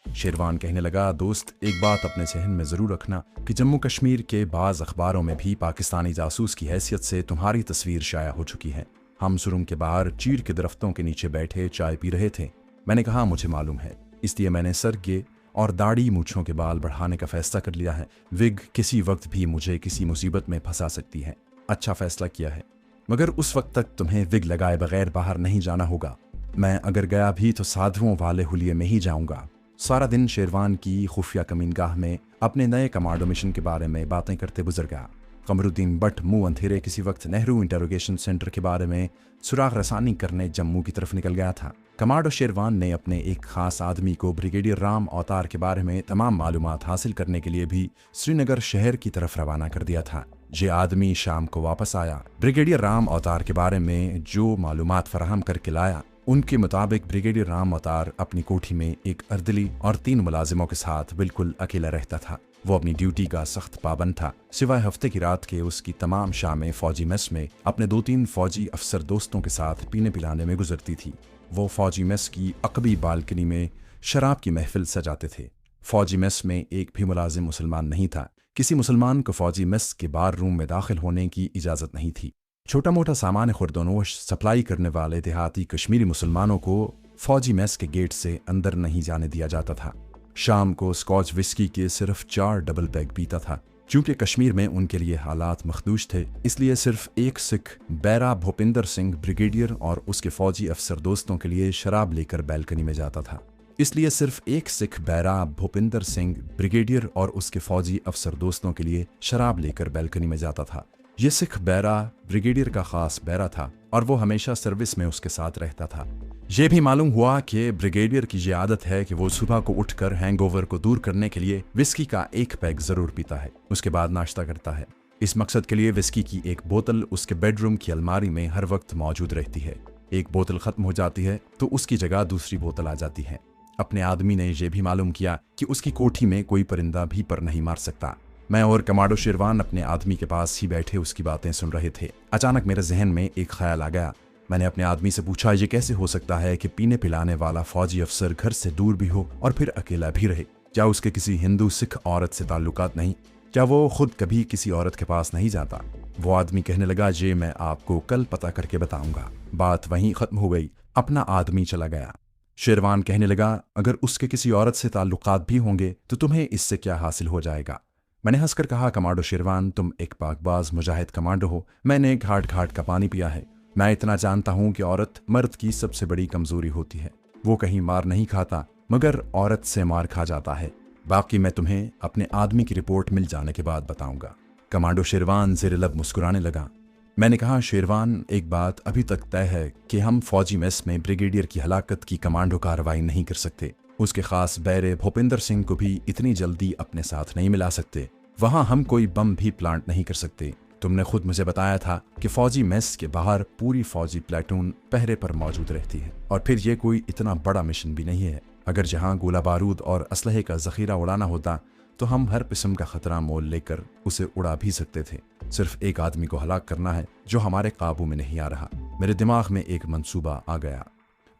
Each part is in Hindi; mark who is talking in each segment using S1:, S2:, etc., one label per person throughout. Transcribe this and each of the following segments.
S1: शेरवान कहने लगा, दोस्त एक बात अपने जहन में ज़रूर रखना कि जम्मू कश्मीर के बाज़ अखबारों में भी पाकिस्तानी जासूस की हैसियत से तुम्हारी तस्वीर शाया हो चुकी है। हम सुरंग के बाहर चीड़ के दरख्तों के नीचे बैठे चाय पी रहे थे। मैंने कहा, मुझे मालूम है, इसलिए मैंने सर के और दाढ़ी मूछों के बाल बढ़ाने का फैसला कर लिया है। विग किसी वक्त भी मुझे किसी मुसीबत में फंसा सकती है। अच्छा फैसला किया है, मगर उस वक्त तक तुम्हें विग लगाए बगैर बाहर नहीं जाना होगा। मैं अगर गया भी तो साधुओं वाले हुलिये में ही जाऊंगा। सारा दिन शेरवान की खुफिया कमीनगाह में अपने नए कमांडो मिशन के बारे में बातें करते गुजर गया। कमरुद्दीन बट मुंह अंधेरे किसी वक्त नेहरू इंटरोगेशन सेंटर के बारे में सुराग रसानी करने जम्मू की तरफ निकल गया था। कमांडो शेरवान ने अपने एक खास आदमी को ब्रिगेडियर राम अवतार के बारे में तमाम मालूमात हासिल करने के लिए भी श्रीनगर शहर की तरफ रवाना कर दिया था। ये आदमी शाम को वापस आया। ब्रिगेडियर राम अवतार के बारे में जो मालूमात फराहम करके लाया, उनके मुताबिक ब्रिगेडियर राम अवतार अपनी कोठी में एक अर्दली और 3 मुलाजिमों के साथ बिल्कुल अकेला रहता था। वो अपनी ड्यूटी का सख्त पाबंद था। सिवाय हफ्ते की रात के उसकी तमाम शामें फौजी मेस में अपने 2-3 फौजी अफसर दोस्तों के साथ पीने पिलाने में गुजरती थी। वो फौजी मेस की अकबी बालकनी में शराब की महफिल सजाते थे। फौजी मेस में एक भी मुलाजिम मुसलमान नहीं था। किसी मुसलमान को फौजी मेस के बार रूम में दाखिल होने की इजाज़त नहीं थी। छोटा मोटा सामान खुर्दोनोश सप्लाई करने वाले देहाती कश्मीरी मुसलमानों को फौजी मेस के गेट से अंदर नहीं जाने दिया जाता था। शाम को स्कॉच विस्की के सिर्फ 4 डबल पैग पीता था। चूंकि कश्मीर में उनके लिए हालात मखदूश थे, इसलिए सिर्फ एक सिख बैरा भूपिंदर सिंह ब्रिगेडियर और उसके फौजी अफसर दोस्तों के लिए शराब लेकर बैल्कनी में जाता था। इसलिए सिर्फ एक सिख बैरा भूपिंदर सिंह ब्रिगेडियर और उसके फौजी अफसर दोस्तों के लिए शराब लेकर बैल्कनी में जाता था। ये सिख बैरा ब्रिगेडियर का खास बैरा था और वो हमेशा सर्विस में उसके साथ रहता था। ये भी मालूम हुआ कि ब्रिगेडियर की ये आदत है कि वो सुबह को उठकर हैंगओवर को दूर करने के लिए विस्की का 1 पैग जरूर पीता है। उसके बाद नाश्ता करता है। इस मकसद के लिए विस्की की एक बोतल उसके बेडरूम की अलमारी में हर वक्त मौजूद रहती है। एक बोतल खत्म हो जाती है तो उसकी जगह दूसरी बोतल आ जाती है। अपने आदमी ने यह भी मालूम किया कि उसकी कोठी में कोई परिंदा भी पर नहीं मार सकता। मैं और कमांडो शेरवान अपने आदमी के पास ही बैठे उसकी बातें सुन रहे थे। अचानक मेरे जहन में एक ख्याल आ गया। मैंने अपने आदमी से पूछा, ये कैसे हो सकता है कि पीने पिलाने वाला फौजी अफसर घर से दूर भी हो और फिर अकेला भी रहे? क्या उसके किसी हिंदू सिख औरत से ताल्लुकात नहीं? क्या वो खुद कभी किसी औरत के पास नहीं जाता? वो आदमी कहने लगा, ये मैं आपको कल पता करके बताऊंगा। बात वहीं खत्म हो गई। अपना आदमी चला गया। शेरवान कहने लगा, अगर उसके किसी औरत से ताल्लुकात भी होंगे तो तुम्हें इससे क्या हासिल हो जाएगा? मैंने हंसकर कहा, कमांडो शेरवान, तुम एक पाकबाज मुजाहिद कमांडो हो। मैंने घाट घाट का पानी पिया है। मैं इतना जानता हूं कि औरत मर्द की सबसे बड़ी कमजोरी होती है। वो कहीं मार नहीं खाता, मगर औरत से मार खा जाता है। बाकी मैं तुम्हें अपने आदमी की रिपोर्ट मिल जाने के बाद बताऊंगा। कमांडो शेरवान ज़ेर लब मुस्कुराने लगा। मैंने कहा, शेरवान, एक बात अभी तक तय है कि हम फौजी मेस में ब्रिगेडियर की हलाकत की कमांडो कार्रवाई नहीं कर सकते। उसके खास बैरे भूपिंदर सिंह को भी इतनी जल्दी अपने साथ नहीं मिला सकते। वहां हम कोई बम भी प्लांट नहीं कर सकते। तुमने खुद मुझे बताया था कि फौजी मेस के बाहर पूरी फौजी प्लेटून पहरे पर मौजूद रहती है। और फिर यह कोई इतना बड़ा मिशन भी नहीं है। अगर जहां गोला बारूद और असलहे का जखीरा उड़ाना होता तो हम हर किस्म का खतरा मोल लेकर उसे उड़ा भी सकते थे। सिर्फ एक आदमी को हलाक करना है जो हमारे काबू में नहीं आ रहा। मेरे दिमाग में एक मंसूबा आ गया।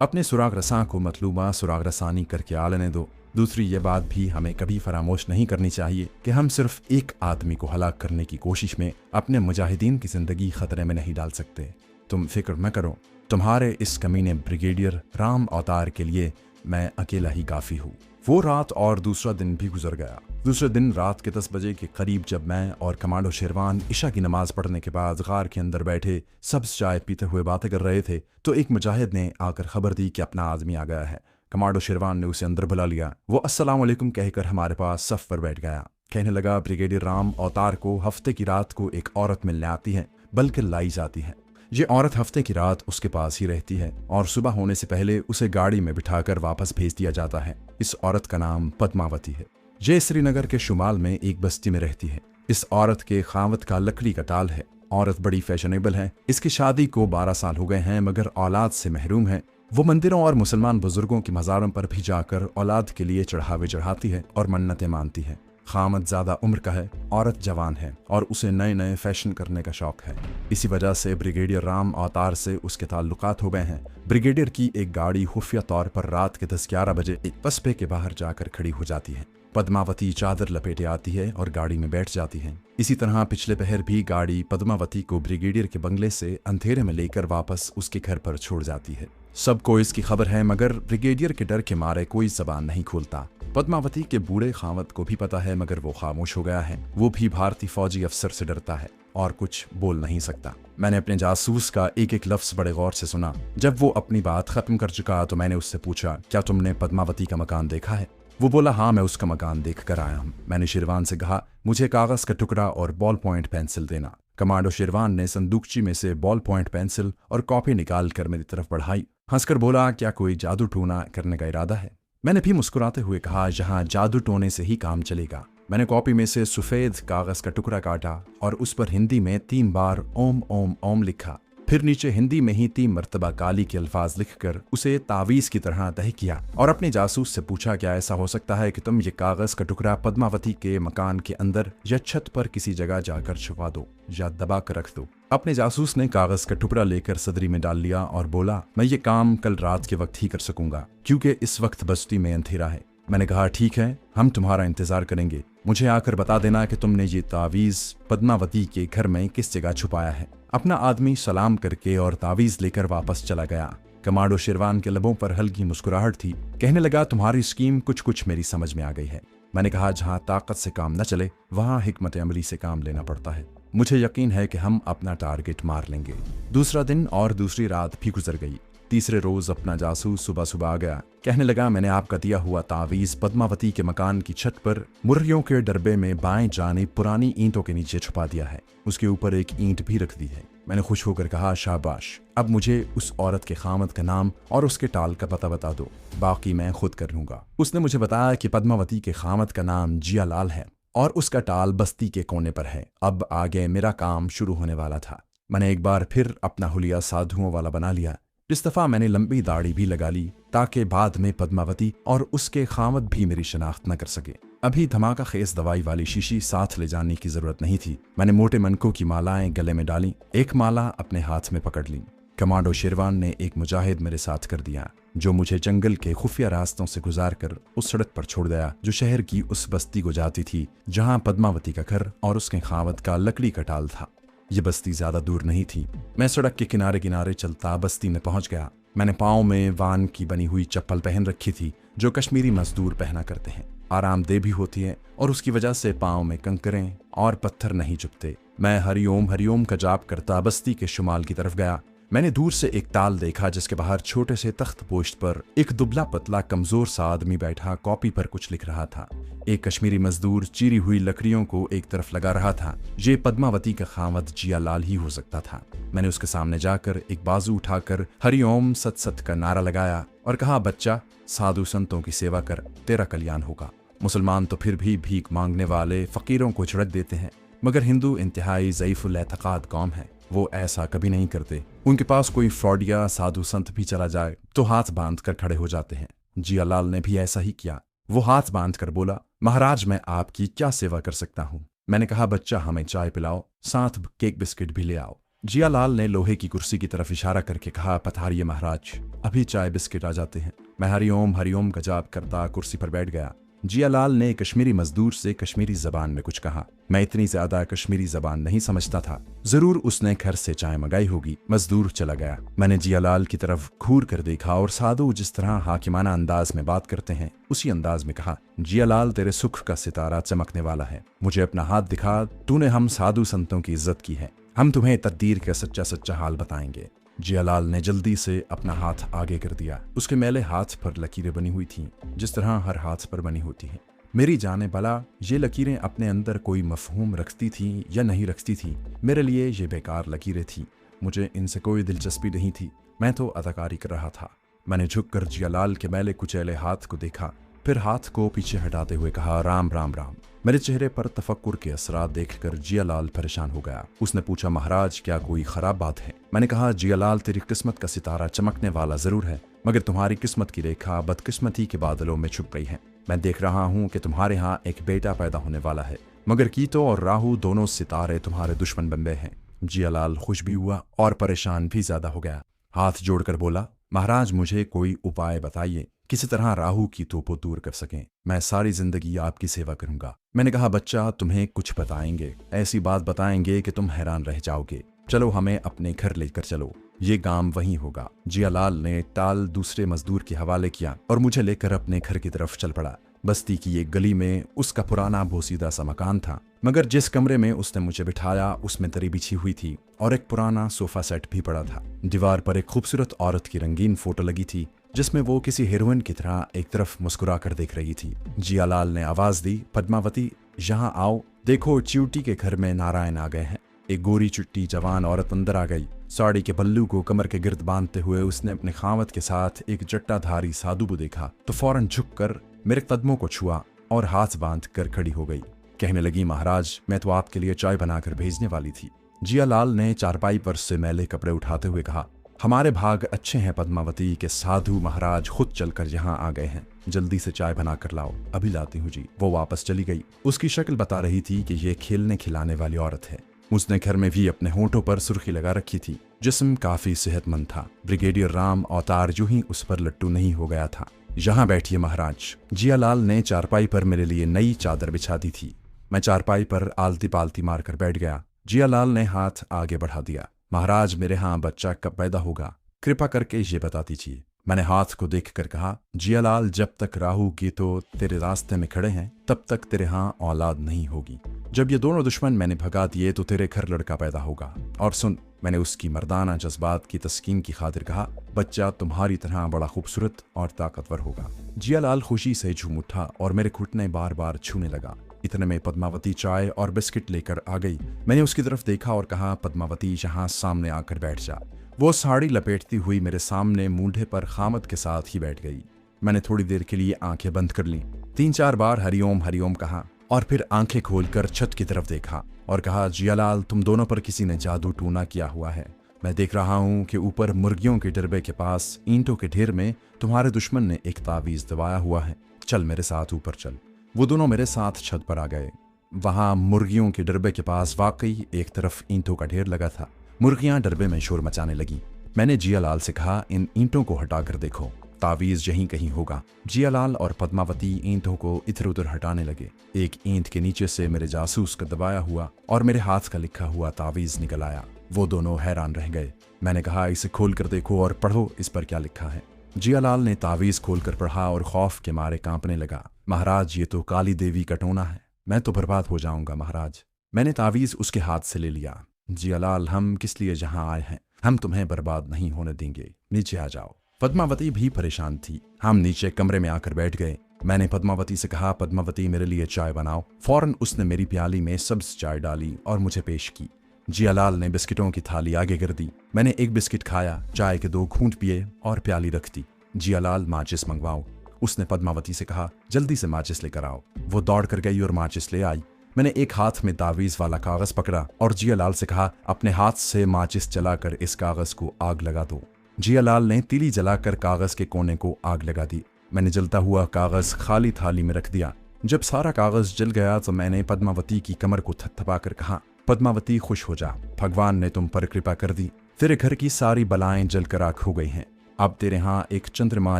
S1: अपने सुराग रसां को मतलूबा सुराग रसानी करके आ लेने दो। दूसरी ये बात भी हमें कभी फरामोश नहीं करनी चाहिए कि हम सिर्फ एक आदमी को हलाक करने की कोशिश में अपने मुजाहिदीन की जिंदगी खतरे में नहीं डाल सकते। तुम फिक्र न करो, तुम्हारे इस कमीने ब्रिगेडियर राम अवतार के लिए मैं अकेला ही काफी हूँ। वो रात और दूसरा दिन भी गुजर गया। दूसरे दिन रात के 10 बजे के करीब जब मैं और कमांडो शेरवान इशा की नमाज पढ़ने के बाद गार के अंदर बैठे सब्ज चाय पीते हुए बातें कर रहे थे तो एक मुजाहिद ने आकर खबर दी कि अपना आदमी आ गया है। कमांडो शेरवान ने उसे अंदर बुला लिया। वो अस्सलाम वालेकुम कहकर हमारे पास सफ पर बैठ गया। कहने लगा, ब्रिगेडियर राम अवतार को हफ्ते की रात को एक औरत मिलने आती है, बल्कि लाई जाती है। ये औरत हफ्ते की रात उसके पास ही रहती है और सुबह होने से पहले उसे गाड़ी में बिठाकर वापस भेज दिया जाता है। इस औरत का नाम पद्मावती है। ये श्रीनगर के शुमाल में एक बस्ती में रहती है। इस औरत के खावत का लकड़ी का टाल है। औरत बड़ी फैशनेबल है। इसकी शादी को 12 साल हो गए हैं मगर औलाद से महरूम है। वो मंदिरों और मुसलमान बुजुर्गों की मज़ारों पर भी जाकर औलाद के लिए चढ़ावे चढ़ाती है और मन्नतें मानती है। खामद ज़्यादा उम्र का है, औरत जवान है और उसे नए नए फैशन करने का शौक है। इसी वजह से ब्रिगेडियर राम अवतार से उसके ताल्लुकात हो गए हैं। ब्रिगेडियर की एक गाड़ी खुफिया तौर पर रात के 10-11 बजे एक कस्बे के बाहर जाकर खड़ी हो जाती है। पद्मावती चादर लपेटे आती है और गाड़ी में बैठ जाती है। इसी तरह पिछले पहर भी गाड़ी पद्मावती को ब्रिगेडियर के बंगले से अंधेरे में लेकर वापस उसके घर पर छोड़ जाती है। सबको इसकी खबर है, मगर ब्रिगेडियर के डर के मारे कोई जबान नहीं खोलता। पद्मावती के बूढ़े खामद को भी पता है, मगर वो खामोश हो गया है। वो भी भारतीय फौजी अफसर से डरता है और कुछ बोल नहीं सकता। मैंने अपने जासूस का एक एक लफ्ज बड़े गौर से सुना। जब वो अपनी बात खत्म कर चुका तो मैंने उससे पूछा, क्या तुमने पद्मावती का मकान देखा है? वो बोला, हाँ, मैं उसका मकान देख कर आया हूँ। मैंने शिरवान से कहा, मुझे कागज का टुकड़ा और बॉल पॉइंट पेंसिल देना। कमांडो शिरवान ने संदूकची में से बॉल पॉइंट पेंसिल और कॉपी निकाल कर मेरी तरफ बढ़ाई। हंसकर बोला, क्या कोई जादू टोना करने का इरादा है? मैंने भी मुस्कुराते हुए कहा, यहाँ जादू टोने से ही काम चलेगा। मैंने कॉपी में से सफेद कागज का टुकड़ा काटा और उस पर हिंदी में 3 बार ओम ओम ओम लिखा। फिर नीचे हिंदी में ही 3 मर्तबा काली के अल्फाज लिखकर उसे तावीज की तरह तह किया और अपने जासूस से पूछा, क्या ऐसा हो सकता है कि तुम ये कागज का टुकड़ा पद्मावती के मकान के अंदर या छत पर किसी जगह जाकर छुपा दो या दबा कर रख दो? अपने जासूस ने कागज का टुकड़ा लेकर सदरी में डाल लिया और बोला, मैं ये काम कल रात के वक्त ही कर सकूंगा, क्योंकि इस वक्त बस्ती में अंधेरा है। मैंने कहा, ठीक है, हम तुम्हारा इंतजार करेंगे। मुझे आकर बता देना कि तुमने ये तावीज पद्मावती के घर में किस जगह छुपाया है। अपना आदमी सलाम करके और तावीज लेकर वापस चला गया। कमांडो शिरवान के लबों पर हल्की मुस्कुराहट थी। कहने लगा, तुम्हारी स्कीम कुछ मेरी समझ में आ गई है। मैंने कहा, जहां ताकत से काम न चले वहां हिकमत अमली से काम लेना पड़ता है। मुझे यकीन है कि हम अपना टारगेट मार लेंगे। दूसरा दिन और दूसरी रात भी गुजर गई। तीसरे रोज अपना जासूस सुबह सुबह आ गया। कहने लगा, मैंने आपका दिया हुआ तावीज पद्मावती के मकान की छत पर मुर्रियों के डब्बे में बाएं जानिब पुरानी ईंटों के नीचे छुपा दिया है। उसके ऊपर एक ईंट भी रख दी है। मैंने खुश होकर कहा, शाबाश, अब मुझे उस औरत के खामद का नाम और उसके टाल का पता बता दो, बाकी मैं खुद कर लूंगा। उसने मुझे बताया कि पद्मावती के खामद का नाम जियालाल है और उसका टाल बस्ती के कोने पर है। अब आगे मेरा काम शुरू होने वाला था। मैंने एक बार फिर अपना हुलिया साधुओं वाला बना लिया। इस दफा मैंने लंबी दाढ़ी भी लगा ली ताकि बाद में पद्मावती और उसके खामद भी मेरी शनाख्त न कर सके। अभी धमाका खेस दवाई वाली शीशी साथ ले जाने की जरूरत नहीं थी। मैंने मोटे मनकों की मालाएं गले में डाली, एक माला अपने हाथ में पकड़ ली। कमांडो शेरवान ने एक मुजाहिद मेरे साथ कर दिया, जो मुझे जंगल के खुफिया रास्तों से गुजार कर उस सड़क पर छोड़ गया जो शहर की उस बस्ती को जाती थी जहां पद्मावती का घर और उसके खामद का लकड़ी का टाल था। ये बस्ती ज्यादा दूर नहीं थी। मैं सड़क के किनारे किनारे चलता बस्ती में पहुंच गया। मैंने पाँव में वान की बनी हुई चप्पल पहन रखी थी, जो कश्मीरी मजदूर पहना करते हैं। आरामदेह भी होती है और उसकी वजह से पाँव में कंकरें और पत्थर नहीं चुभते। मैं हरिओम हरिओम का जाप करता बस्ती के शुमाल की तरफ गया। मैंने दूर से एक ताल देखा जिसके बाहर छोटे से तख्त पोस्ट पर एक दुबला पतला कमजोर सा आदमी बैठा कॉपी पर कुछ लिख रहा था। एक कश्मीरी मजदूर चीरी हुई लकड़ियों को एक तरफ लगा रहा था। ये पद्मावती का खामद जियालाल ही हो सकता था। मैंने उसके सामने जाकर एक बाजू उठाकर हरिओम सत सत का नारा लगाया और कहा, बच्चा, साधु संतों की सेवा कर, तेरा कल्याण होगा। मुसलमान तो फिर भी भीख मांगने वाले फकीरों को झड़क देते हैं, मगर हिंदू इंतहाई ज़ईफुल एतकाद कौम है। वो ऐसा कभी नहीं करते। उनके पास कोई फ्रॉड या साधु संत भी चला जाए तो हाथ बांध कर खड़े हो जाते हैं। जियालाल ने भी ऐसा ही किया। वो हाथ बांध कर बोला, महाराज, मैं आपकी क्या सेवा कर सकता हूँ? मैंने कहा, बच्चा, हमें चाय पिलाओ, साथ केक बिस्किट भी ले आओ। जियालाल ने लोहे की कुर्सी की तरफ इशारा करके कहा, पधारिए महाराज, अभी चाय बिस्किट आ जाते हैं। मैं हरिओम हरिओम का जाप करता कुर्सी पर बैठ गया। जियालाल ने कश्मीरी मजदूर से कश्मीरी जबान में कुछ कहा। मैं इतनी ज्यादा कश्मीरी जबान नहीं समझता था। जरूर उसने घर से चाय मंगाई होगी। मजदूर चला गया। मैंने जियालाल की तरफ घूर कर देखा और साधु जिस तरह हाकिमाना अंदाज में बात करते हैं उसी अंदाज में कहा, जियालाल, तेरे सुख का सितारा चमकने वाला है। मुझे अपना हाथ दिखा। तूने हम साधु संतों की इज्जत की है। हम तुम्हें तकदीर का सच्चा सच्चा हाल बताएंगे। जियालाल ने जल्दी से अपना हाथ आगे कर दिया। उसके मैले हाथ पर लकीरें बनी हुई थीं, जिस तरह हर हाथ पर बनी होती हैं। मेरी जाने भला ये लकीरें अपने अंदर कोई मफहूम रखती थीं या नहीं रखती थीं। मेरे लिए ये बेकार लकीरें थीं। मुझे इनसे कोई दिलचस्पी नहीं थी। मैं तो अदाकारी कर रहा था। मैंने झुककर जियालाल के मैले कुचैले हाथ को देखा, फिर हाथ को पीछे हटाते हुए कहा, राम राम राम। मेरे चेहरे पर तफक्कुर के असरात देखकर जियालाल परेशान हो गया। उसने पूछा, महाराज, क्या कोई खराब बात है? मैंने कहा, जियालाल, तेरी किस्मत का सितारा चमकने वाला जरूर है, मगर तुम्हारी किस्मत की रेखा बदकिस्मती के बादलों में छुप गई है। मैं देख रहा हूँ कि तुम्हारे यहाँ एक बेटा पैदा होने वाला है, मगर कीतो और राहु दोनों सितारे तुम्हारे दुश्मन बन गए हैं। जियालाल खुश भी हुआ और परेशान भी ज्यादा हो गया। हाथ जोड़कर बोला, महाराज मुझे कोई उपाय बताइए, किसी तरह राहु की तोपो दूर कर सकें। मैं सारी जिंदगी आपकी सेवा करूंगा। मैंने कहा, बच्चा तुम्हें कुछ बताएंगे, ऐसी बात बताएंगे कि तुम हैरान रह जाओगे। चलो हमें अपने घर लेकर चलो, ये काम वहीं होगा। जियालाल ने टाल दूसरे मजदूर के हवाले किया और मुझे लेकर अपने घर की तरफ चल पड़ा। बस्ती की एक गली में उसका पुराना बोसीदा सा मकान था, मगर जिस कमरे में उसने मुझे बिठाया उसमें दरी बिछी हुई थी और एक पुराना सोफा सेट भी पड़ा था। दीवार पर एक खूबसूरत औरत की रंगीन फोटो लगी थी, जिसमें वो किसी हीरोइन की तरह एक तरफ मुस्कुरा कर देख रही थी। जियालाल ने आवाज दी, पद्मावती यहाँ आओ, देखो च्यूटी के घर में नारायण आ गए हैं। एक गोरी चुट्टी जवान औरत अंदर आ गई। साड़ी के पल्लू को कमर के गिर्द बांधते हुए उसने अपने खावत के साथ एक जट्टाधारी साधु को देखा तो फौरन झुककर मेरे कदमों को छुआ और हाथ बांध कर खड़ी हो गई। कहने लगी, महाराज मैं तो आपके लिए चाय बनाकर भेजने वाली थी। जियालाल ने चारपाई पर से मैले कपड़े उठाते हुए कहा, हमारे भाग अच्छे हैं पद्मावती के साधु महाराज खुद चलकर यहाँ आ गए हैं। जल्दी से चाय बना कर लाओ। अभी लाती हूँ जी। वो वापस चली गई। उसकी शक्ल बता रही थी कि ये खेलने खिलाने वाली औरत है। उसने घर में भी अपने होंठों पर सुर्खी लगा रखी थी। जिस्म काफी सेहतमंद था। ब्रिगेडियर राम अवतार यूं ही उस पर लट्टू नहीं हो गया था। यहाँ बैठिए महाराज। जियालाल ने चारपाई पर मेरे लिए नई चादर बिछा दी थी। मैं चारपाई पर आलती पालती मारकर बैठ गया। जियालाल ने हाथ आगे बढ़ा दिया। महाराज मेरे यहाँ बच्चा कब पैदा होगा, कृपा करके ये बता दीजिए। मैंने हाथ को देखकर कहा, जियालाल जब तक राहु कीतो तेरे रास्ते में खड़े हैं तब तक तेरे यहाँ औलाद नहीं होगी। जब ये दोनों दुश्मन मैंने भगा दिए तो तेरे घर लड़का पैदा होगा। और सुन, मैंने उसकी मर्दाना जज्बात की तस्कीन की खातिर कहा, बच्चा तुम्हारी तरह बड़ा खूबसूरत और ताकतवर होगा। जियालाल खुशी से झूम उठा और मेरे घुटने बार बार छूने लगा। इतने में पद्मावती चाय और बिस्किट लेकर आ गई। मैंने उसकी तरफ देखा और कहा, पद्मावती यहाँ सामने आकर बैठ जा। वो साड़ी लपेटती हुई मेरे सामने मूंढे पर खामद के साथ ही बैठ गई। मैंने थोड़ी देर के लिए आंखें बंद कर लीं, 3-4 बार हरिओम हरिओम कहा और फिर आंखें खोलकर छत की तरफ देखा और कहा, जियालाल तुम दोनों पर किसी ने जादू टूना किया हुआ है। मैं देख रहा हूँ कि ऊपर मुर्गियों के डरबे के पास ईंटों के ढेर में तुम्हारे दुश्मन ने एक तावीज दबाया हुआ है। चल मेरे साथ ऊपर चल। वो दोनों मेरे साथ छत पर आ गए। वहां मुर्गियों के डरबे के पास वाकई एक तरफ ईंटों का ढेर लगा था। मुर्गियां डरबे में शोर मचाने लगी। मैंने जियालाल से कहा, इन ईंटों को हटाकर देखो, तावीज यहीं कहीं होगा। जियालाल और पद्मावती ईंटों को इधर उधर हटाने लगे। एक ईंट के नीचे से मेरे जासूस का दबाया हुआ और मेरे हाथ का लिखा हुआ तावीज निकल आया। वो दोनों हैरान रह गए। मैंने कहा, इसे खोल कर देखो और पढ़ो इस पर क्या लिखा है। जियालाल ने तावीज खोलकर पढ़ा और खौफ के मारे कांपने लगा। महाराज ये तो काली देवी का टोना है, मैं तो बर्बाद हो जाऊंगा महाराज। मैंने तावीज उसके हाथ से ले लिया। जियालाल हम किस लिए यहाँ आए हैं, हम तुम्हें बर्बाद नहीं होने देंगे, नीचे आ जाओ। पद्मावती भी परेशान थी। हम नीचे कमरे में आकर बैठ गए। मैंने पद्मावती से कहा, पद्मावती मेरे लिए चाय बनाओ। फौरन उसने मेरी प्याली में सब्ज चाय डाली और मुझे पेश की। जियालाल ने बिस्किटों की थाली आगे कर दी। मैंने एक बिस्किट खाया, चाय के 2 घूंट पिए और प्याली रख दी। जियालाल माचिस मंगवाओ। उसने पद्मावती से कहा, जल्दी से माचिस लेकर आओ। वो दौड़ कर गई और माचिस ले आई। मैंने एक हाथ में तावीज वाला कागज पकड़ा और जियालाल से कहा, अपने हाथ से माचिस जलाकर इस कागज को आग लगा दो। जियालाल ने तीली जलाकर कागज के कोने को आग लगा दी। मैंने जलता हुआ कागज खाली थाली में रख दिया। जब सारा कागज जल गया तो मैंने पद्मावती की कमर को थपथपा कर कहा, पद्मावती खुश हो जा, भगवान ने तुम पर कृपा कर दी। तेरे घर की सारी बलाएं जलकर राख हो गई हैं। अब तेरे यहाँ एक चंद्रमा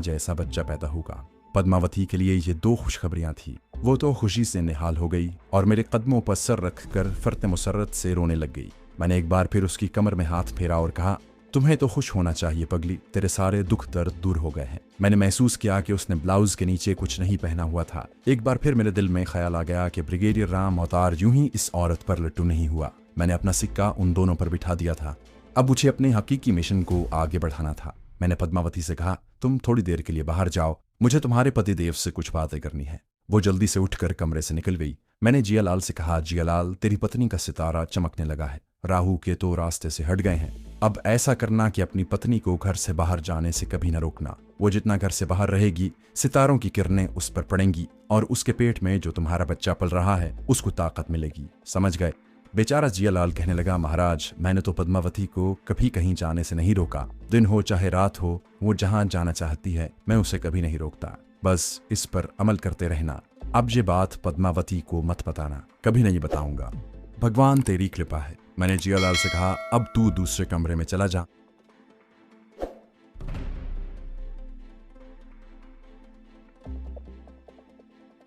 S1: जैसा बच्चा पैदा होगा। पद्मावती के लिए ये 2 खुशखबरियां थी। वो तो खुशी से निहाल हो गई और मेरे कदमों पर सर रखकर फरते मुसर्रत से रोने लग गई। मैंने एक बार फिर उसकी कमर में हाथ फेरा और कहा, तुम्हें तो खुश होना चाहिए पगली, तेरे सारे दुख दर्द दूर हो गए हैं। मैंने महसूस किया कि उसने ब्लाउज के नीचे कुछ नहीं पहना हुआ था। एक बार फिर मेरे दिल में ख्याल आ गया कि ब्रिगेडियर राम अवतार यूं ही इस औरत पर लट्टू नहीं हुआ। मैंने अपना सिक्का उन दोनों पर बिठा दिया था। अब मुझे अपने हकीकी मिशन को आगे बढ़ाना था। मैंने पद्मावती से कहा, तुम थोड़ी देर के लिए बाहर जाओ, मुझे तुम्हारे पतिदेव से कुछ बातें करनी है। वो जल्दी से उठकर कमरे से निकल गई। मैंने जियालाल से कहा, जियालाल तेरी पत्नी का सितारा चमकने लगा है, राहु के तो रास्ते से हट गए हैं। अब ऐसा करना कि अपनी पत्नी को घर से बाहर जाने से कभी न रोकना। वो जितना घर से बाहर रहेगी, सितारों की किरणें उस पर पड़ेंगी और उसके पेट में जो तुम्हारा बच्चा पल रहा है उसको ताकत मिलेगी। समझ गए? बेचारा जियालाल कहने लगा, महाराज मैंने तो पद्मावती को कभी कहीं जाने से नहीं रोका। दिन हो चाहे रात हो, वो जहां जाना चाहती है मैं उसे कभी नहीं रोकता। बस इस पर अमल करते रहना। अब ये बात पद्मावती को मत बताना, कभी नहीं बताऊंगा। भगवान तेरी कृपा है। मैंने जियालाल से कहा, अब तू दूसरे कमरे में चला जा।